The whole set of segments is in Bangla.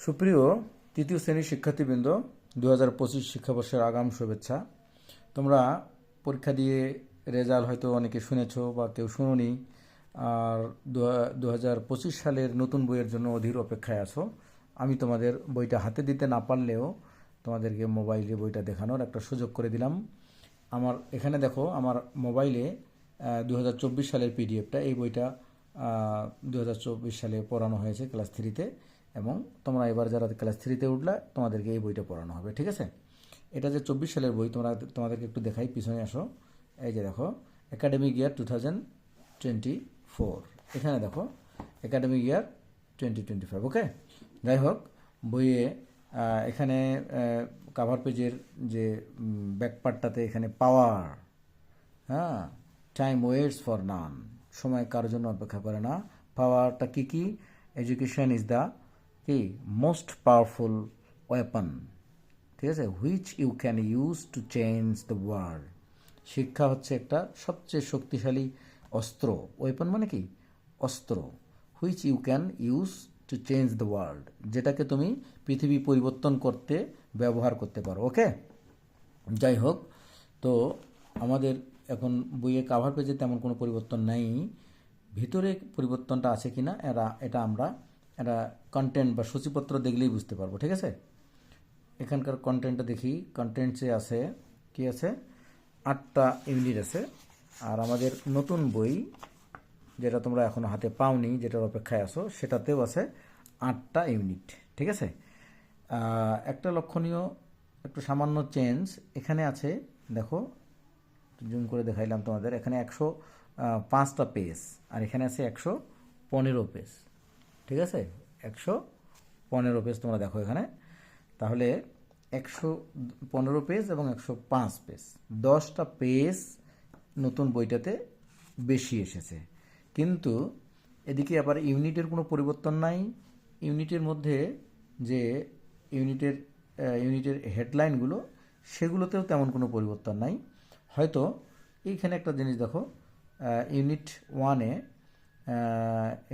সুপ্রিয় তৃতীয় শ্রেণীর শিক্ষার্থীবৃন্দ, 2025 শিক্ষাবর্ষের আগাম শুভেচ্ছা। তোমরা পরীক্ষা দিয়ে রেজাল্ট হয়তো অনেকে শুনেছ বা কেউ শুনোনি, আর 2025 সালের নতুন বইয়ের জন্য অধীর অপেক্ষায় আছো। আমি তোমাদের বইটা হাতে দিতে না পারলেও তোমাদেরকে মোবাইলে বইটা দেখানোর একটা সুযোগ করে দিলাম। আমার এখানে দেখো, আমার মোবাইলে 2024 সালের পিডিএফটা, এই বইটা 2024 সালে পড়ানো হয়েছে ক্লাস 3-তে, এবং তোমরা এবার যারা ক্লাস 3-তে উঠলা তোমাদেরকে এই বইটা পড়ানো হবে, ঠিক আছে? এটা যে 24 সালের বই, তোমাদেরকে একটু দেখাই, পিছনে আসো। এই যে দেখো, একাডেমিক ইয়ার 2024, এখানে দেখো একাডেমিক ইয়ার 2025, ওকে? যাই হোক, বইয়ে এখানে কাভার পেজের যে ব্যাকপার্টটাতে এখানে পাওয়ার, হ্যাঁ, টাইম ওয়েটস ফর নান, সময় কারোর জন্য অপেক্ষা করে না। পাওয়ারটা কি কি? এডুকেশন ইজ দ্য কি মোস্ট পাওয়ারফুল ওয়েপন, ঠিক আছে, which you can use to change the world. শিক্ষা হচ্ছে একটা সবচেয়ে শক্তিশালী অস্ত্র। ওয়েপন মানে কি? অস্ত্র। Which you can use to change the world, যেটাকে তুমি পৃথিবী পরিবর্তন করতে ব্যবহার করতে পারো, ওকে? যাই হোক, তো আমাদের এখন বইয়ের কাভার পেজে তেমন কোনো পরিবর্তন নাই, ভিতরে পরিবর্তনটা আছে কিনা এটা আমরা কন্টেন্ট বা সূচিপত্র দেখলেই বুঝতে পারবো, ঠিক আছে? এখানকার কন্টেন্টটা দেখি। কন্টেন্টসে আছে কি আছে? 8টা ইউনিট আছে। আর আমাদের নতুন বই, যেটা তোমরা এখনো হাতে পাওনি, যেটার অপেক্ষায় আছো, সেটাতেও আছে 8টা ইউনিট, ঠিক আছে? একটা লক্ষণীয়, একটু সামান্য চেঞ্জ এখানে আছে। দেখো, জুম করে দেখাইলাম তোমাদের। এখানে 105টা পেজ, আর এখানে আছে 115 পেজ, ঠিক আছে? 115 পেজ তোমরা দেখো এখানে। তাহলে 115 পেজ এবং 105 পেজ, 10টা পেজ নতুন বইটাতে বেশি এসেছে। কিন্তু এদিকে আবার ইউনিটের কোনো পরিবর্তন নাই। ইউনিটের মধ্যে যে ইউনিটের হেডলাইনগুলো, সেগুলোতেও তেমন কোনো পরিবর্তন নাই। হয়তো এইখানে একটা জিনিস দেখো, ইউনিট 1-এ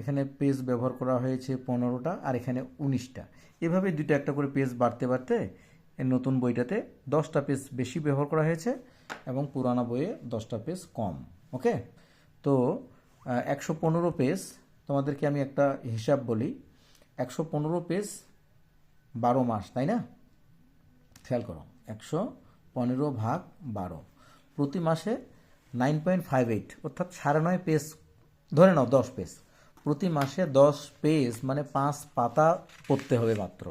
এখানে পেজ ব্যবহার করা হয়েছে 15টা, আর এখানে 19টা। এভাবে দুটো একটা করে পেজ বাড়তে বাড়তে নতুন বইটাতে 10টা পেজ বেশি ব্যবহার করা হয়েছে, এবং পুরানো বইয়ে 10টা পেজ কম, ওকে? তো 115 পেজ, তোমাদেরকে আমি একটা হিসাব বলি। 115 পেজ 12 মাস, তাই না? খেয়াল করো, 115 ভাগ 12, প্রতি মাসে 9.58, অর্থাৎ 9.5 পেজ, ধরে নাও 10 পেজ। প্রতি মাসে 10 পেজ মানে 5 পাতা পড়তে হবে মাত্র।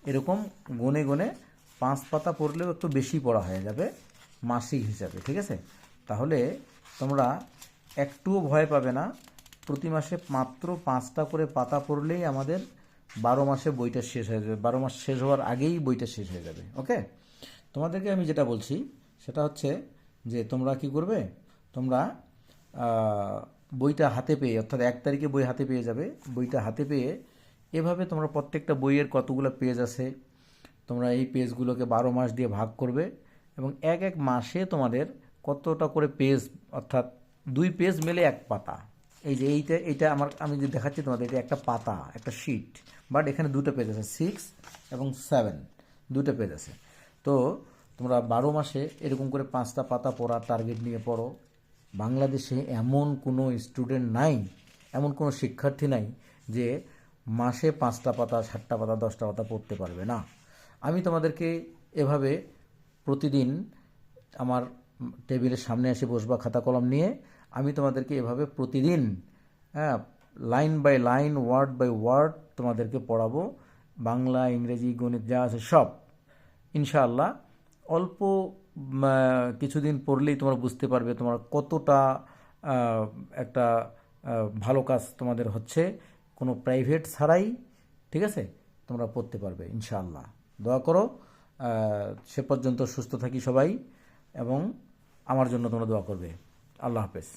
এরকম গুনে গুনে 5 পাতা পড়লেও একটু বেশি পড়া হয়ে যাবে মাসিক হিসাবে, ঠিক আছে? তাহলে তোমরা একটুও ভয় পাবে না। প্রতি মাসে মাত্র 5টা করে পাতা পড়লেই আমাদের 12 মাসে বইটা শেষ হয়ে যাবে। 12 মাস শেষ হওয়ার আগেই বইটা শেষ হয়ে যাবে, ওকে? তোমাদেরকে আমি যেটা বলছি সেটা হচ্ছে যে তোমরা কি করবে, তোমরা বইটা হাতে পেয়ে, অর্থাৎ 1 তারিখে বই হাতে পেয়ে যাবে। বইটা হাতে পেয়ে এভাবে তোমরা প্রত্যেকটা বইয়ের কতগুলো পেজ আছে, তোমরা এই পেজগুলোকে 12 মাস দিয়ে ভাগ করবে, এবং এক এক মাসে তোমাদের কতটা করে পেজ, অর্থাৎ 2 পেজ মেলে 1 পাতা। এই যে এইটা আমি যে দেখাচ্ছি তোমাদের, এটা একটা পাতা, একটা শিট, বাট এখানে 2টা পেজ আছে, 6 এবং 7, 2টা পেজ আছে। তো তোমরা 12 মাসে এরকম করে 5টা পাতা পড়ার টার্গেট নিয়ে পড়ো। বাংলাদেশে এমন কোনো স্টুডেন্ট নাই, এমন কোনো শিক্ষার্থী নাই যে মাসে 5টা পাতা, 7টা পাতা, 10টা পাতা পড়তে পারবে না। আমি তোমাদেরকে এভাবে প্রতিদিন আমার টেবিলের সামনে এসে বসবা খাতা কলম নিয়ে, আমি তোমাদেরকে এভাবে প্রতিদিন, হ্যাঁ, line by line, word by word তোমাদেরকে পড়াবো। বাংলা, ইংরেজি, গণিত যা আছে সব, ইনশাআল্লাহ অল্প কিছুদিন পড়লেই তোমরা বুঝতে পারবে তোমার কতটা একটা ভালো কাজ তোমাদের হচ্ছে, কোনো প্রাইভেট ছাড়াই, ঠিক আছে? তোমরা পড়তে পারবে ইনশাআল্লাহ। দোয়া করো, সে পর্যন্ত সুস্থ থাকি সবাই, এবং আমার জন্য তোমরা দোয়া করবে। আল্লাহ হাফেজ।